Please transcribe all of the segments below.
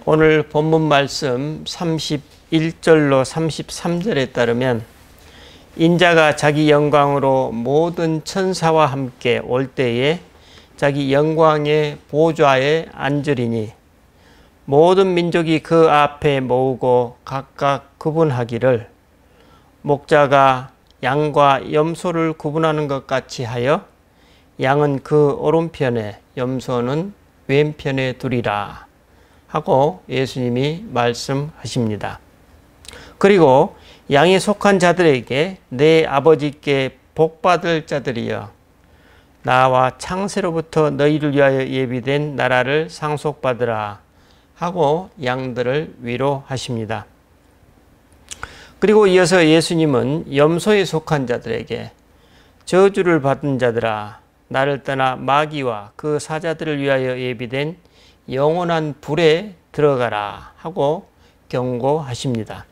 오늘 본문 말씀 31절로 33절에 따르면 인자가 자기 영광으로 모든 천사와 함께 올 때에 자기 영광의 보좌에 앉으리니 모든 민족이 그 앞에 모으고 각각 구분하기를 목자가 양과 염소를 구분하는 것 같이 하여 양은 그 오른편에 염소는 왼편에 두리라 하고 예수님이 말씀하십니다. 그리고 양에 속한 자들에게 내 아버지께 복받을 자들이여 나와 창세로부터 너희를 위하여 예비된 나라를 상속받으라 하고 양들을 위로하십니다. 그리고 이어서 예수님은 염소에 속한 자들에게 저주를 받은 자들아 나를 떠나 마귀와 그 사자들을 위하여 예비된 영원한 불에 들어가라 하고 경고하십니다.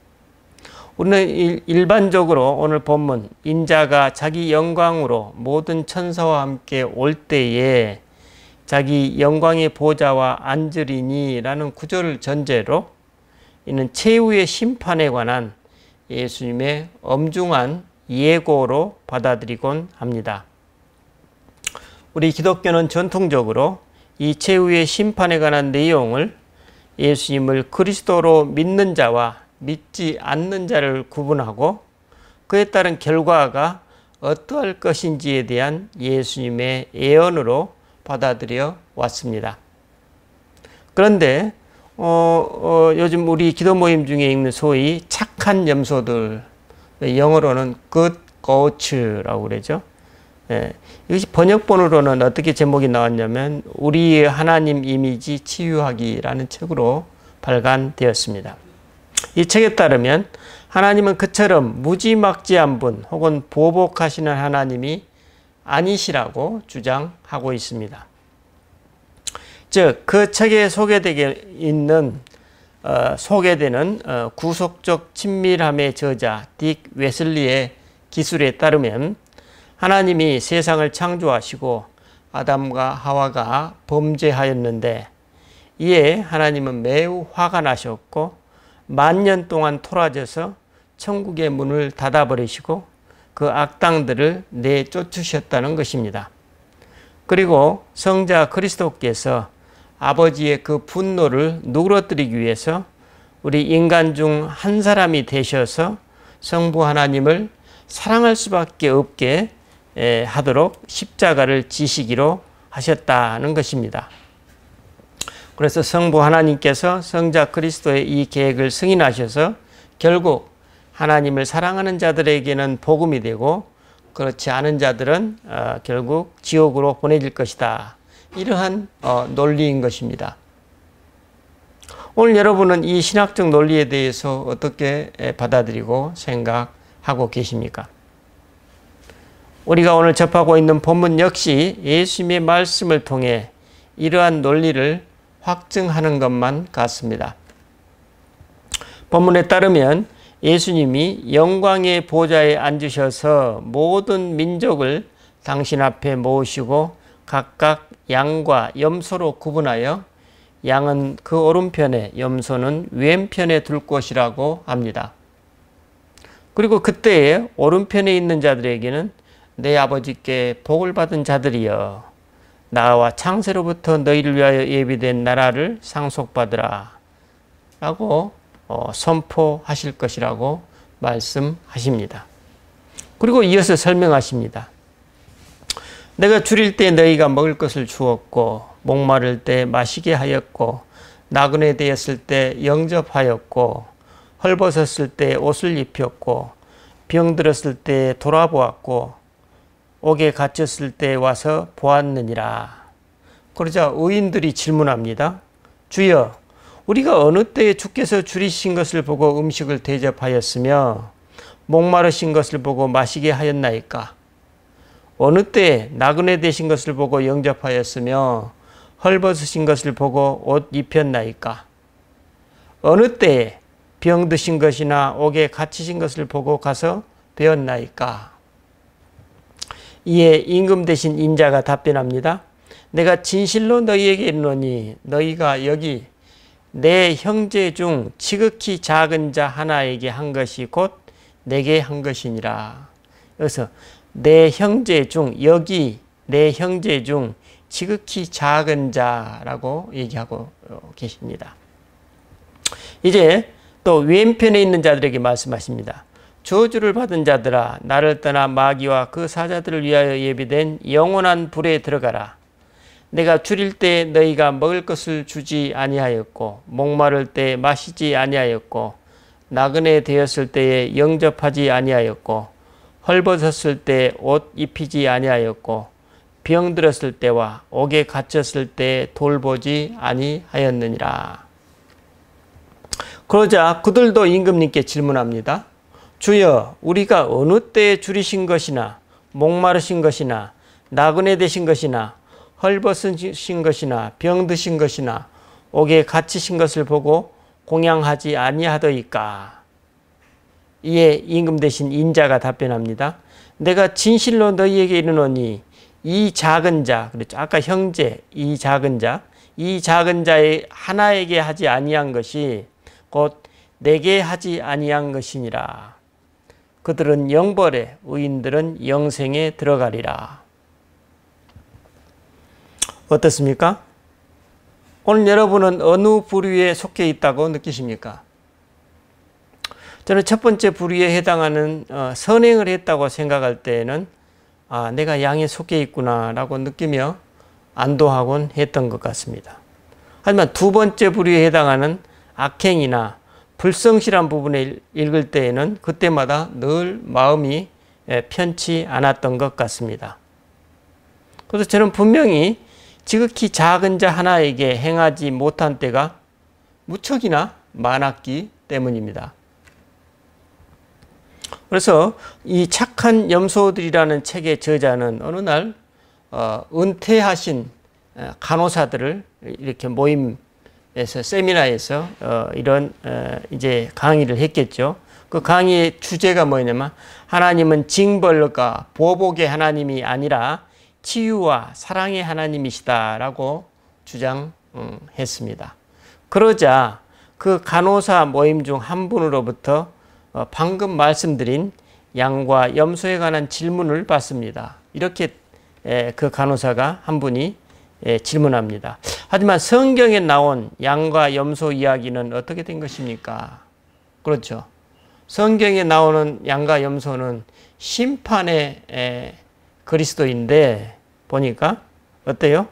우리는 일반적으로 오늘 본문 인자가 자기 영광으로 모든 천사와 함께 올 때에 자기 영광의 보좌와 앉으리니 라는 구절을 전제로 이는 최후의 심판에 관한 예수님의 엄중한 예고로 받아들이곤 합니다. 우리 기독교는 전통적으로 이 최후의 심판에 관한 내용을 예수님을 그리스도로 믿는 자와 믿지 않는 자를 구분하고 그에 따른 결과가 어떠할 것인지에 대한 예수님의 예언으로 받아들여 왔습니다. 그런데 요즘 우리 기도 모임 중에 있는 소위 착한 염소들, 영어로는 good goats라고 그러죠. 이것이 번역본으로는 어떻게 제목이 나왔냐면 우리의 하나님 이미지 치유하기라는 책으로 발간되었습니다. 이 책에 따르면 하나님은 그처럼 무지막지한 분 혹은 보복하시는 하나님이 아니시라고 주장하고 있습니다. 즉, 그 책에 소개되는 구속적 친밀함의 저자 딕 웨슬리의 기술에 따르면 하나님이 세상을 창조하시고 아담과 하와가 범죄하였는데 이에 하나님은 매우 화가 나셨고 만년 동안 토라져서 천국의 문을 닫아버리시고 그 악당들을 내쫓으셨다는 것입니다. 그리고 성자 그리스도께서 아버지의 그 분노를 누그러뜨리기 위해서 우리 인간 중 한 사람이 되셔서 성부 하나님을 사랑할 수밖에 없게 하도록 십자가를 지시기로 하셨다는 것입니다. 그래서 성부 하나님께서 성자 그리스도의 이 계획을 승인하셔서 결국 하나님을 사랑하는 자들에게는 복음이 되고 그렇지 않은 자들은 결국 지옥으로 보내질 것이다. 이러한 논리인 것입니다. 오늘 여러분은 이 신학적 논리에 대해서 어떻게 받아들이고 생각하고 계십니까? 우리가 오늘 접하고 있는 본문 역시 예수님의 말씀을 통해 이러한 논리를 확증하는 것만 같습니다. 본문에 따르면 예수님이 영광의 보좌에 앉으셔서 모든 민족을 당신 앞에 모으시고 각각 양과 염소로 구분하여 양은 그 오른편에 염소는 왼편에 둘 것이라고 합니다. 그리고 그때에 오른편에 있는 자들에게는 내 아버지께 복을 받은 자들이여 나와 창세로부터 너희를 위하여 예비된 나라를 상속받으라 라고 선포하실 것이라고 말씀하십니다. 그리고 이어서 설명하십니다. 내가 줄일 때 너희가 먹을 것을 주었고 목마를 때 마시게 하였고 나그네 되었을 때 영접하였고 헐벗었을 때 옷을 입혔고 병들었을 때 돌아보았고 옥에 갇혔을 때 와서 보았느니라. 그러자 의인들이 질문합니다. 주여, 우리가 어느 때에 주께서 줄이신 것을 보고 음식을 대접하였으며 목마르신 것을 보고 마시게 하였나이까? 어느 때에 나그네 되신 것을 보고 영접하였으며 헐벗으신 것을 보고 옷 입혔나이까? 어느 때에 병드신 것이나 옥에 갇히신 것을 보고 가서 배웠나이까? 이에 임금 되신 인자가 답변합니다. 내가 진실로 너희에게 이르노니 너희가 여기 내 형제 중 지극히 작은 자 하나에게 한 것이 곧 내게 한 것이니라. 그래서 내 형제 중, 여기 내 형제 중 지극히 작은 자라고 얘기하고 계십니다. 이제 또 왼편에 있는 자들에게 말씀하십니다. 저주를 받은 자들아, 나를 떠나 마귀와 그 사자들을 위하여 예비된 영원한 불에 들어가라. 내가 줄일 때 너희가 먹을 것을 주지 아니하였고, 목마를 때 마시지 아니하였고, 나그네 되었을 때에 영접하지 아니하였고, 헐벗었을 때 옷 입히지 아니하였고, 병들었을 때와 옥에 갇혔을 때 돌보지 아니하였느니라. 그러자 그들도 임금님께 질문합니다. 주여, 우리가 어느 때에 줄이신 것이나 목마르신 것이나 나그네 되신 것이나 헐벗으신 것이나 병드신 것이나 옥에 갇히신 것을 보고 공양하지 아니하더이까. 이에 임금 대신 인자가 답변합니다. 내가 진실로 너희에게 이르노니 이 작은 자, 그렇죠. 아까 형제, 이 작은 자의 하나에게 하지 아니한 것이 곧 내게 하지 아니한 것이니라. 그들은 영벌에, 의인들은 영생에 들어가리라. 어떻습니까? 오늘 여러분은 어느 부류에 속해 있다고 느끼십니까? 저는 첫 번째 부류에 해당하는 선행을 했다고 생각할 때에는 내가 양에 속해 있구나 라고 느끼며 안도하곤 했던 것 같습니다. 하지만 두 번째 부류에 해당하는 악행이나 불성실한 부분을 읽을 때에는 그때마다 늘 마음이 편치 않았던 것 같습니다. 그래서 저는 분명히 지극히 작은 자 하나에게 행하지 못한 때가 무척이나 많았기 때문입니다. 그래서 이 착한 염소들이라는 책의 저자는 어느 날 은퇴하신 간호사들을 이렇게 모임에서 세미나에서 이런 이제 강의를 했겠죠. 그 강의의 주제가 뭐냐면 하나님은 징벌과 보복의 하나님이 아니라 치유와 사랑의 하나님이시다라고 주장했습니다. 그러자 그 간호사 모임 중 한 분으로부터 방금 말씀드린 양과 염소에 관한 질문을 받습니다. 이렇게 그 간호사가 한 분이 질문합니다. 하지만 성경에 나온 양과 염소 이야기는 어떻게 된 것입니까? 그렇죠. 성경에 나오는 양과 염소는 심판의 그리스도인데 보니까 어때요?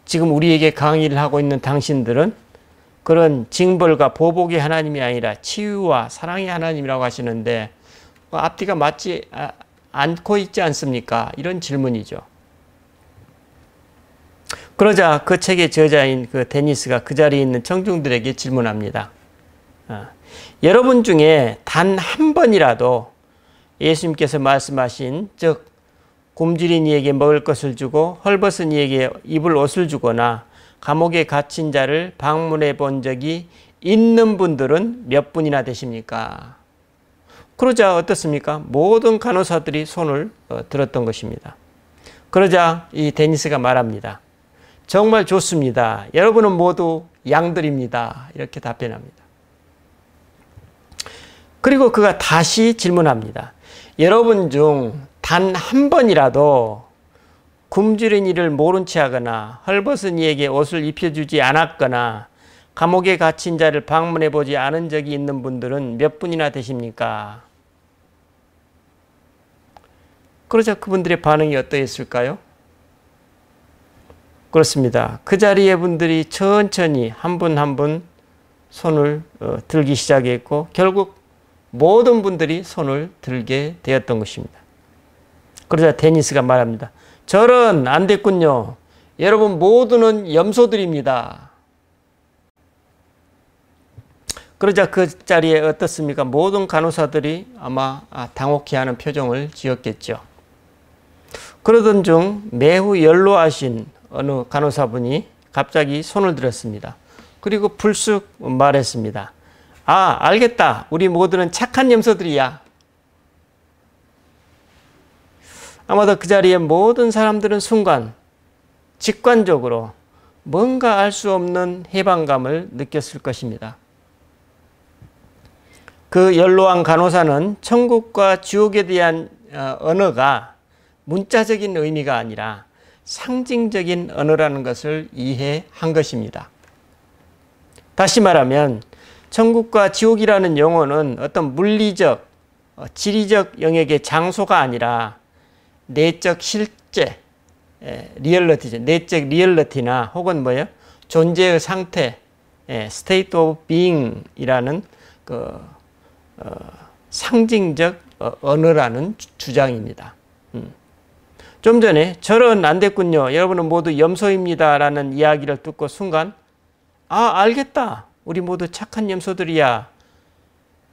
지금 우리에게 강의를 하고 있는 당신들은 그런 징벌과 보복의 하나님이 아니라 치유와 사랑의 하나님이라고 하시는데 앞뒤가 맞지 않고 있지 않습니까? 이런 질문이죠. 그러자 그 책의 저자인 그 데니스가 그 자리에 있는 청중들에게 질문합니다. 여러분 중에 단 한 번이라도 예수님께서 말씀하신 즉 굶주린 이에게 먹을 것을 주고 헐벗은 이에게 입을 옷을 주거나 감옥에 갇힌 자를 방문해 본 적이 있는 분들은 몇 분이나 되십니까? 그러자 어떻습니까? 모든 간호사들이 손을 들었던 것입니다. 그러자 이 데니스가 말합니다. 정말 좋습니다. 여러분은 모두 양들입니다. 이렇게 답변합니다. 그리고 그가 다시 질문합니다. 여러분 중 단 한 번이라도 굶주린 이를 모른 채 하거나 헐벗은 이에게 옷을 입혀주지 않았거나 감옥에 갇힌 자를 방문해 보지 않은 적이 있는 분들은 몇 분이나 되십니까? 그러자 그분들의 반응이 어떠했을까요? 그렇습니다. 그 자리에 분들이 천천히 한 분 한 분 손을 들기 시작했고 결국 모든 분들이 손을 들게 되었던 것입니다. 그러자 데니스가 말합니다. 저런 안 됐군요. 여러분 모두는 염소들입니다. 그러자 그 자리에 어떻습니까? 모든 간호사들이 아마 당혹해하는 표정을 지었겠죠. 그러던 중 매우 연로하신 어느 간호사분이 갑자기 손을 들었습니다. 그리고 불쑥 말했습니다. 알겠다. 우리 모두는 착한 염소들이야. 아마도 그 자리에 모든 사람들은 순간 직관적으로 뭔가 알 수 없는 해방감을 느꼈을 것입니다. 그 연로한 간호사는 천국과 지옥에 대한 언어가 문자적인 의미가 아니라 상징적인 언어라는 것을 이해한 것입니다. 다시 말하면 천국과 지옥이라는 용어는 어떤 물리적, 지리적 영역의 장소가 아니라 내적 실제, 리얼리티죠. 내적 리얼리티나 혹은 뭐예요? 존재의 상태, state of being이라는 상징적 언어라는 주장입니다. 좀 전에 저런 안 됐군요. 여러분은 모두 염소입니다. 라는 이야기를 듣고 순간 알겠다. 우리 모두 착한 염소들이야.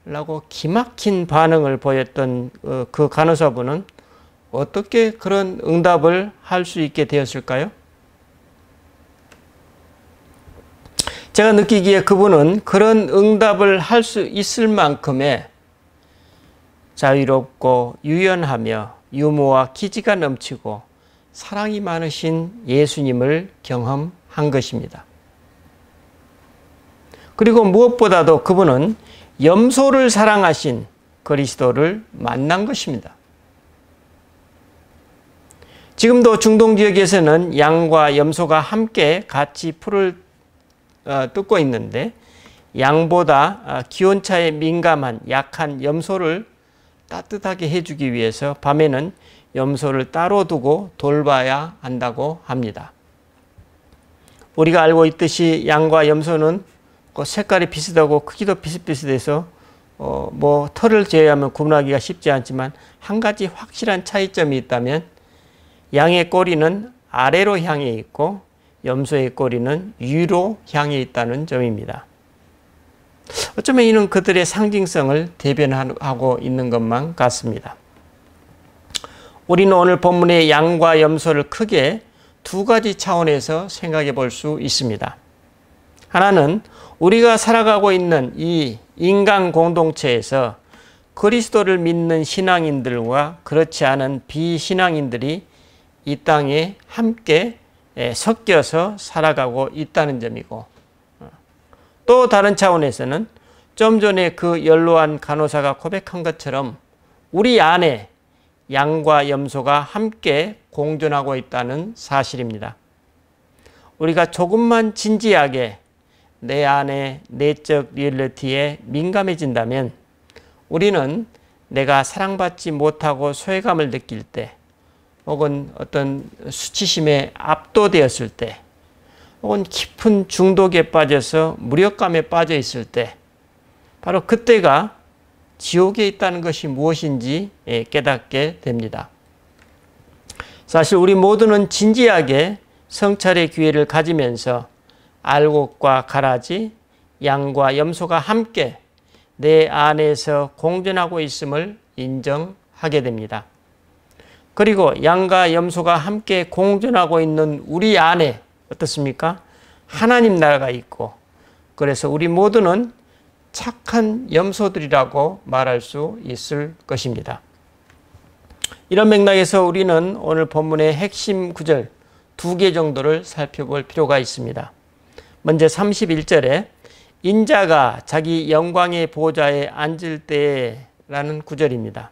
라고 기막힌 반응을 보였던 그 간호사분은 어떻게 그런 응답을 할 수 있게 되었을까요? 제가 느끼기에 그분은 그런 응답을 할 수 있을 만큼의 자유롭고 유연하며 유머와 기지가 넘치고 사랑이 많으신 예수님을 경험한 것입니다. 그리고 무엇보다도 그분은 염소를 사랑하신 그리스도를 만난 것입니다. 지금도 중동 지역에서는 양과 염소가 함께 같이 풀을 뜯고 있는데 양보다 기온차에 민감한 약한 염소를 따뜻하게 해주기 위해서 밤에는 염소를 따로 두고 돌봐야 한다고 합니다. 우리가 알고 있듯이 양과 염소는 색깔이 비슷하고 크기도 비슷비슷해서 털을 제외하면 구분하기가 쉽지 않지만 한 가지 확실한 차이점이 있다면 양의 꼬리는 아래로 향해 있고 염소의 꼬리는 위로 향해 있다는 점입니다. 어쩌면 이는 그들의 상징성을 대변하고 있는 것만 같습니다. 우리는 오늘 본문의 양과 염소를 크게 두 가지 차원에서 생각해 볼 수 있습니다. 하나는 우리가 살아가고 있는 이 인간 공동체에서 그리스도를 믿는 신앙인들과 그렇지 않은 비신앙인들이 이 땅에 함께 섞여서 살아가고 있다는 점이고, 또 다른 차원에서는 좀 전에 그 연로한 간호사가 고백한 것처럼 우리 안에 양과 염소가 함께 공존하고 있다는 사실입니다. 우리가 조금만 진지하게 내 안의 내적 리얼리티에 민감해진다면 우리는 내가 사랑받지 못하고 소외감을 느낄 때, 혹은 어떤 수치심에 압도되었을 때, 혹은 깊은 중독에 빠져서 무력감에 빠져 있을 때, 바로 그때가 지옥에 있다는 것이 무엇인지 깨닫게 됩니다. 사실 우리 모두는 진지하게 성찰의 기회를 가지면서 알곡과 가라지, 양과 염소가 함께 내 안에서 공존하고 있음을 인정하게 됩니다. 그리고 양과 염소가 함께 공존하고 있는 우리 안에 어떻습니까? 하나님 나라가 있고, 그래서 우리 모두는 착한 염소들이라고 말할 수 있을 것입니다. 이런 맥락에서 우리는 오늘 본문의 핵심 구절 2개 정도를 살펴볼 필요가 있습니다. 먼저 31절에 인자가 자기 영광의 보좌에 앉을 때라는 구절입니다.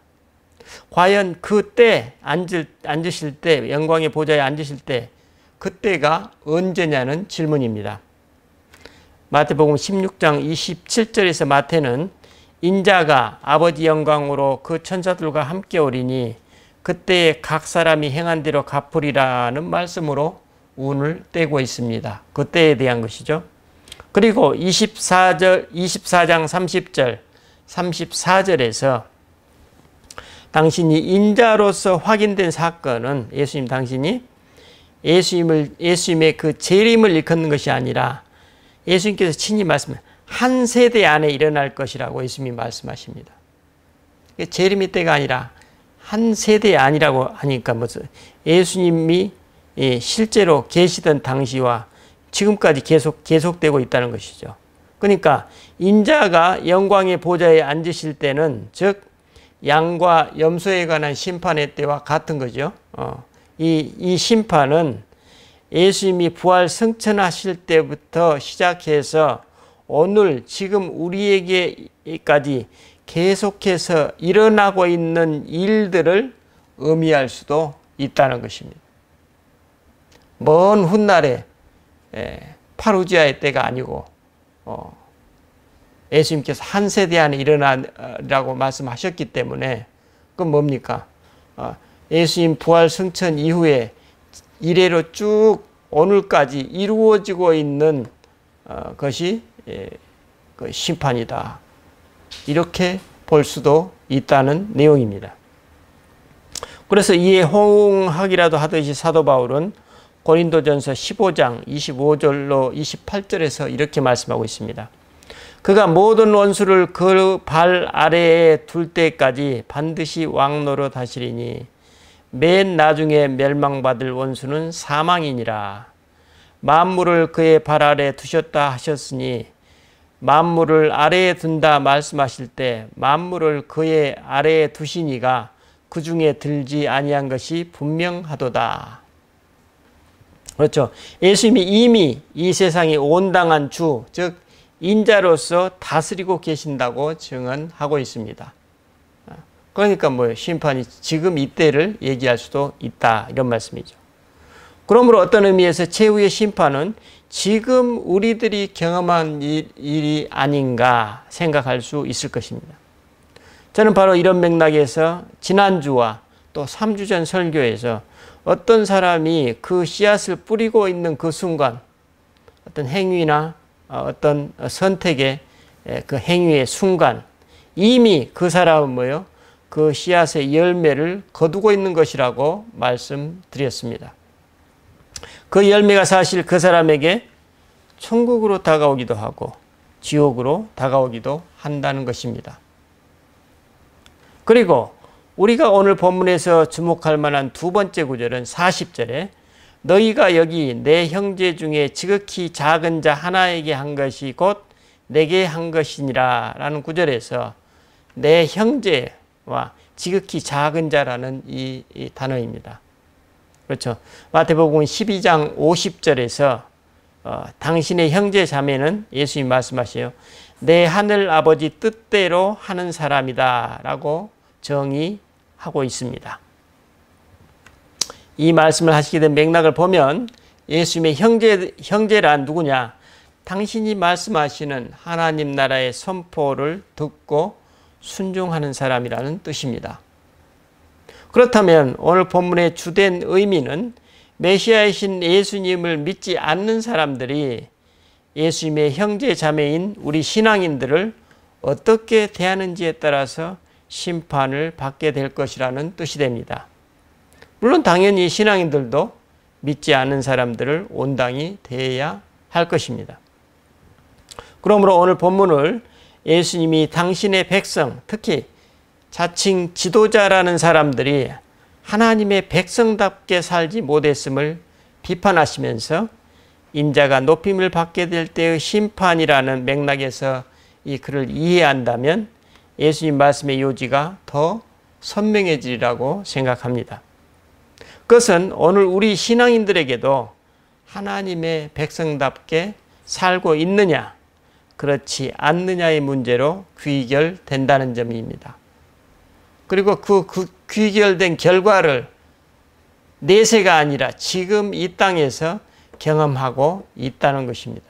과연 그때 앉으실 때, 영광의 보좌에 앉으실 때, 그때가 언제냐는 질문입니다. 마태복음 16장 27절에서 마태는 인자가 아버지 영광으로 그 천사들과 함께 오리니 그때에 각 사람이 행한 대로 갚으리라는 말씀으로 운을 떼고 있습니다. 그때에 대한 것이죠. 그리고 24장 30절, 34절에서 당신이 인자로서 확인된 사건은 당신이 예수님의 그 재림을 일컫는 것이 아니라 예수님께서 친히 말씀하신 한 세대 안에 일어날 것이라고 예수님이 말씀하십니다. 재림의 때가 아니라 한 세대 아니라고 하니까 무슨 예수님이 실제로 계시던 당시와 지금까지 계속되고 있다는 것이죠. 그러니까 인자가 영광의 보좌에 앉으실 때는 즉 양과 염소에 관한 심판의 때와 같은 거죠. 이 심판은 예수님이 부활 승천하실 때부터 시작해서 오늘 지금 우리에게까지 계속해서 일어나고 있는 일들을 의미할 수도 있다는 것입니다. 먼 훗날에 파루지아의 때가 아니고 예수님께서 한 세대 안에 일어나라고 말씀하셨기 때문에 그건 뭡니까? 예수님 부활 승천 이후에 이래로 쭉 오늘까지 이루어지고 있는 것이 그 심판이다. 이렇게 볼 수도 있다는 내용입니다. 그래서 이에 호응하기라도 하듯이 사도 바울은 고린도전서 15장 25절로 28절에서 이렇게 말씀하고 있습니다. 그가 모든 원수를 그 발 아래에 둘 때까지 반드시 왕노릇 하시리니 맨 나중에 멸망받을 원수는 사망이니라. 만물을 그의 발 아래에 두셨다 하셨으니 만물을 아래에 둔다 말씀하실 때 만물을 그의 아래에 두시니가 그 중에 들지 아니한 것이 분명하도다. 그렇죠. 예수님이 이미 이 세상에 온당한 주, 즉 인자로서 다스리고 계신다고 증언하고 있습니다. 그러니까 심판이 지금 이때를 얘기할 수도 있다, 이런 말씀이죠. 그러므로 어떤 의미에서 최후의 심판은 지금 우리들이 경험한 일이 아닌가 생각할 수 있을 것입니다. 저는 바로 이런 맥락에서 지난주와 또 3주 전 설교에서 어떤 사람이 그 씨앗을 뿌리고 있는 그 순간 어떤 행위나 어떤 선택의 그 행위의 순간 이미 그 사람은 그 씨앗의 열매를 거두고 있는 것이라고 말씀드렸습니다. 그 열매가 사실 그 사람에게 천국으로 다가오기도 하고 지옥으로 다가오기도 한다는 것입니다. 그리고 우리가 오늘 본문에서 주목할 만한 두 번째 구절은 40절에 너희가 여기 내 형제 중에 지극히 작은 자 하나에게 한 것이 곧 내게 한 것이니라 라는 구절에서 내 형제와 지극히 작은 자라는 이 단어입니다. 그렇죠. 마태복음 12장 50절에서 당신의 형제 자매는 예수님 말씀하세요. 내 하늘 아버지 뜻대로 하는 사람이다 라고 정의하고 있습니다. 이 말씀을 하시게 된 맥락을 보면 예수님의 형제란 누구냐? 당신이 말씀하시는 하나님 나라의 선포를 듣고 순종하는 사람이라는 뜻입니다. 그렇다면 오늘 본문의 주된 의미는 메시아이신 예수님을 믿지 않는 사람들이 예수님의 형제 자매인 우리 신앙인들을 어떻게 대하는지에 따라서 심판을 받게 될 것이라는 뜻이 됩니다. 물론 당연히 신앙인들도 믿지 않는 사람들을 온당히 대해야 할 것입니다. 그러므로 오늘 본문을 예수님이 당신의 백성, 특히 자칭 지도자라는 사람들이 하나님의 백성답게 살지 못했음을 비판하시면서 인자가 높임을 받게 될 때의 심판이라는 맥락에서 이 글을 이해한다면 예수님 말씀의 요지가 더 선명해지리라고 생각합니다. 그것은 오늘 우리 신앙인들에게도 하나님의 백성답게 살고 있느냐, 그렇지 않느냐의 문제로 귀결된다는 점입니다. 그리고 그 귀결된 결과를 내세가 아니라 지금 이 땅에서 경험하고 있다는 것입니다.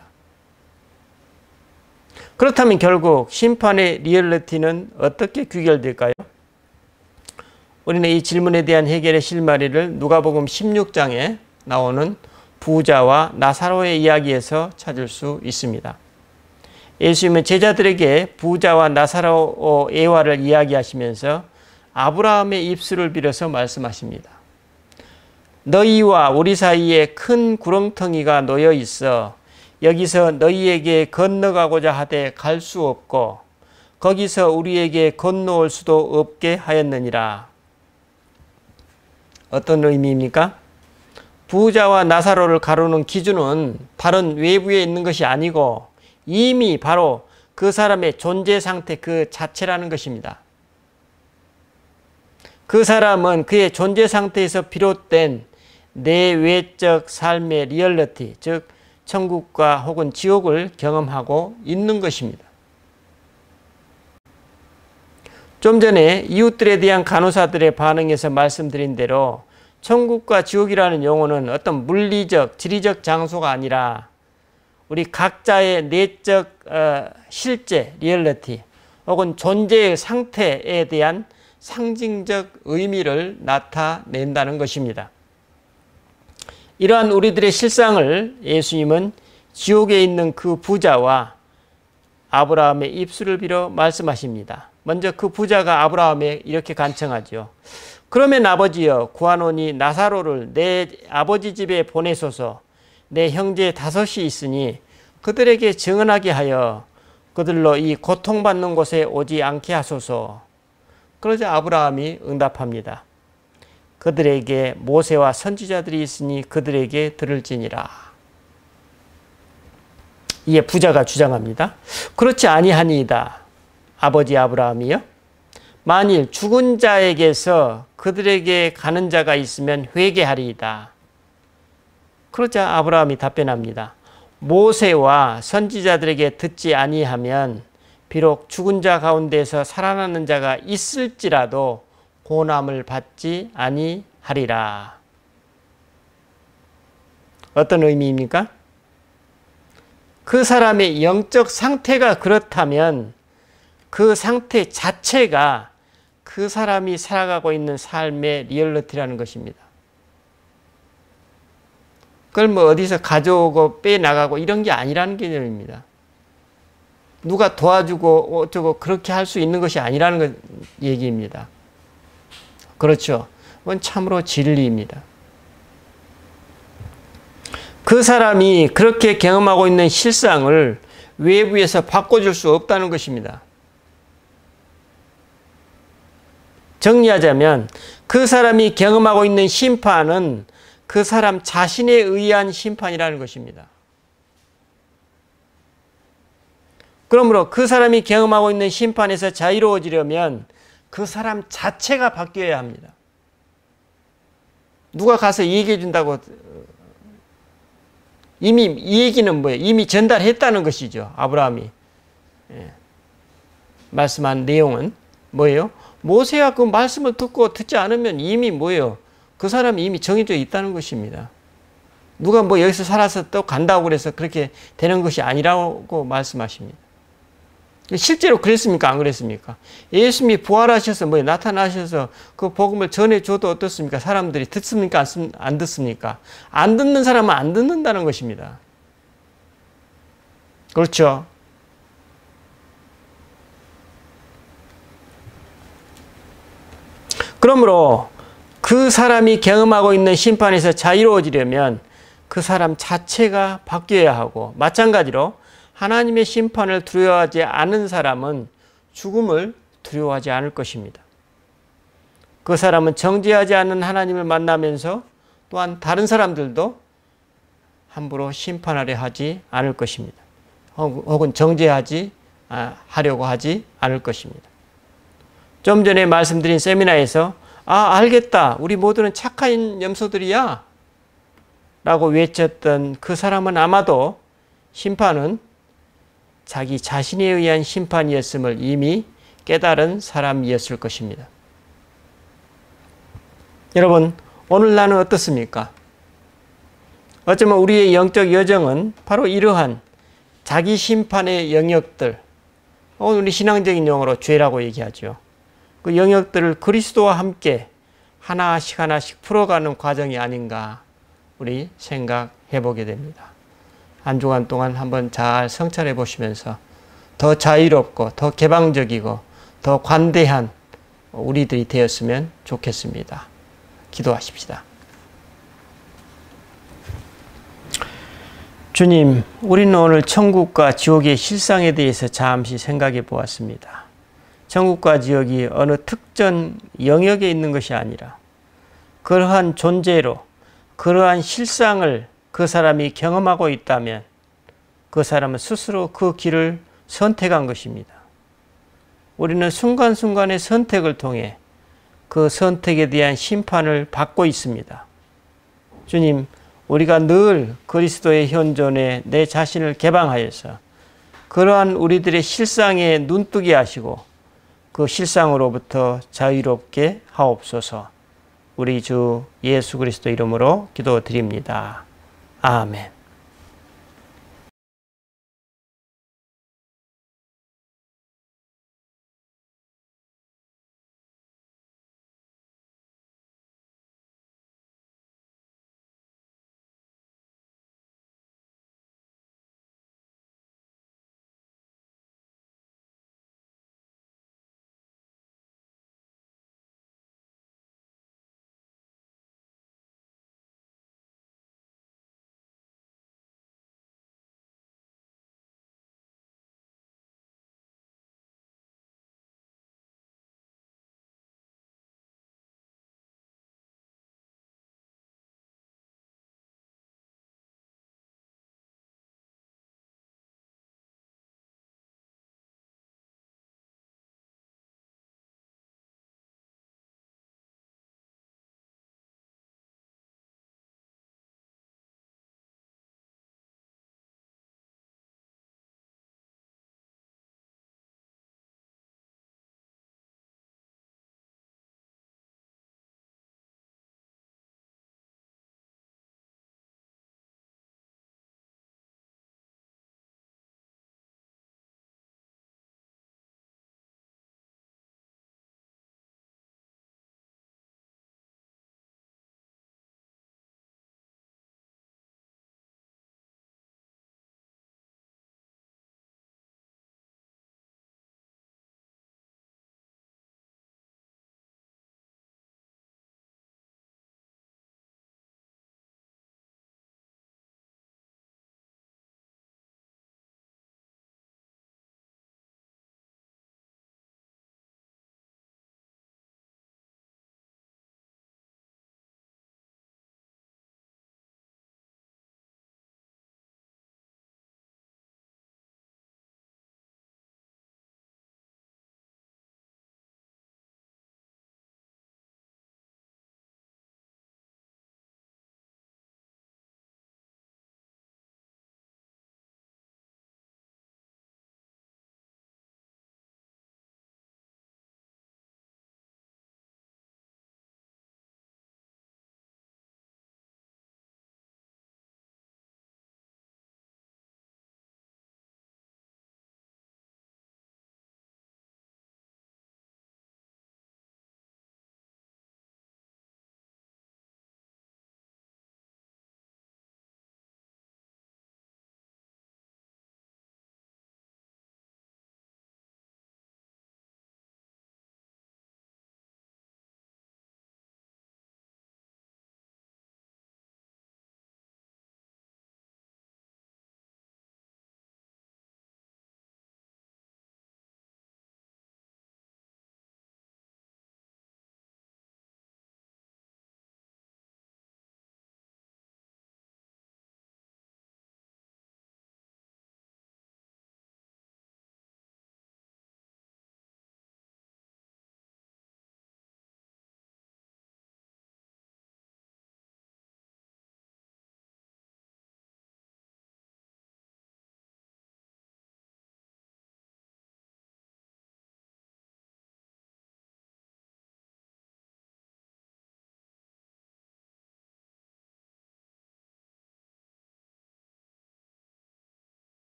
그렇다면 결국 심판의 리얼리티는 어떻게 귀결될까요? 우리는 이 질문에 대한 해결의 실마리를 누가복음 16장에 나오는 부자와 나사로의 이야기에서 찾을 수 있습니다. 예수님은 제자들에게 부자와 나사로 애화를 이야기하시면서 아브라함의 입술을 빌어서 말씀하십니다. 너희와 우리 사이에 큰 구렁텅이가 놓여 있어 여기서 너희에게 건너가고자 하되 갈 수 없고 거기서 우리에게 건너올 수도 없게 하였느니라. 어떤 의미입니까? 부자와 나사로를 가르는 기준은 다른 외부에 있는 것이 아니고 이미 바로 그 사람의 존재 상태 그 자체라는 것입니다. 그 사람은 그의 존재 상태에서 비롯된 내외적 삶의 리얼리티, 즉 천국과 혹은 지옥을 경험하고 있는 것입니다. 좀 전에 이웃들에 대한 간호사들의 반응에서 말씀드린 대로 천국과 지옥이라는 용어는 어떤 물리적, 지리적 장소가 아니라 우리 각자의 내적 실제, 리얼리티 혹은 존재의 상태에 대한 상징적 의미를 나타낸다는 것입니다. 이러한 우리들의 실상을 예수님은 지옥에 있는 그 부자와 아브라함의 입술을 빌어 말씀하십니다. 먼저 그 부자가 아브라함에 이렇게 간청하죠. 그러면 아버지여, 구하노니 나사로를 내 아버지 집에 보내소서. 내 형제 5이 있으니 그들에게 증언하게 하여 그들로 이 고통받는 곳에 오지 않게 하소서. 그러자 아브라함이 응답합니다. 그들에게 모세와 선지자들이 있으니 그들에게 들을지니라. 이에 부자가 주장합니다. 그렇지 아니하니이다. 아버지 아브라함이요. 만일 죽은 자에게서 그들에게 가는 자가 있으면 회개하리이다. 그러자 아브라함이 답변합니다. 모세와 선지자들에게 듣지 아니하면 비록 죽은 자 가운데서 살아나는 자가 있을지라도 고난을 받지 아니하리라. 어떤 의미입니까? 그 사람의 영적 상태가 그렇다면 그 상태 자체가 그 사람이 살아가고 있는 삶의 리얼리티라는 것입니다. 그걸 뭐 어디서 가져오고 빼나가고 이런 게 아니라는 개념입니다. 누가 도와주고 어쩌고 그렇게 할 수 있는 것이 아니라는 얘기입니다. 그렇죠. 그건 참으로 진리입니다. 그 사람이 그렇게 경험하고 있는 실상을 외부에서 바꿔줄 수 없다는 것입니다. 정리하자면 그 사람이 경험하고 있는 심판은 그 사람 자신에 의한 심판이라는 것입니다. 그러므로 그 사람이 경험하고 있는 심판에서 자유로워지려면 그 사람 자체가 바뀌어야 합니다. 누가 가서 얘기해 준다고 이미 이 얘기는 뭐예요? 이미 전달했다는 것이죠. 아브라함이 말씀한 내용은 뭐예요? 모세가 그 말씀을 듣지 않으면 이미 뭐예요? 그 사람이 이미 정해져 있다는 것입니다. 누가 뭐 여기서 살아서 또 간다고 그래서 그렇게 되는 것이 아니라고 말씀하십니다. 실제로 그랬습니까? 안 그랬습니까? 예수님이 부활하셔서 나타나셔서 그 복음을 전해줘도 어떻습니까? 사람들이 듣습니까? 안 듣습니까? 안 듣는 사람은 안 듣는다는 것입니다. 그렇죠? 그러므로 그 사람이 경험하고 있는 심판에서 자유로워지려면 그 사람 자체가 바뀌어야 하고, 마찬가지로 하나님의 심판을 두려워하지 않은 사람은 죽음을 두려워하지 않을 것입니다. 그 사람은 정죄하지 않는 하나님을 만나면서 또한 다른 사람들도 함부로 심판하려 하지 않을 것입니다. 혹은 정죄하지 하려고 하지 않을 것입니다. 좀 전에 말씀드린 세미나에서 알겠다. 우리 모두는 착한 염소들이야. 라고 외쳤던 그 사람은 아마도 심판은 자기 자신에 의한 심판이었음을 이미 깨달은 사람이었을 것입니다. 여러분, 오늘 나는 어떻습니까? 어쩌면 우리의 영적 여정은 바로 이러한 자기 심판의 영역들, 우리 신앙적인 용어로 죄라고 얘기하죠. 그 영역들을 그리스도와 함께 하나씩 하나씩 풀어가는 과정이 아닌가 우리 생각해 보게 됩니다. 한 주간 동안 한번 잘 성찰해 보시면서 더 자유롭고 더 개방적이고 더 관대한 우리들이 되었으면 좋겠습니다. 기도하십시다. 주님, 우리는 오늘 천국과 지옥의 실상에 대해서 잠시 생각해 보았습니다. 천국과 지옥이 어느 특정 영역에 있는 것이 아니라 그러한 존재로 그러한 실상을 그 사람이 경험하고 있다면 그 사람은 스스로 그 길을 선택한 것입니다. 우리는 순간순간의 선택을 통해 그 선택에 대한 심판을 받고 있습니다. 주님, 우리가 늘 그리스도의 현존에 내 자신을 개방하여서 그러한 우리들의 실상에 눈뜨게 하시고 그 실상으로부터 자유롭게 하옵소서. 우리 주 예수 그리스도 이름으로 기도드립니다. 아멘.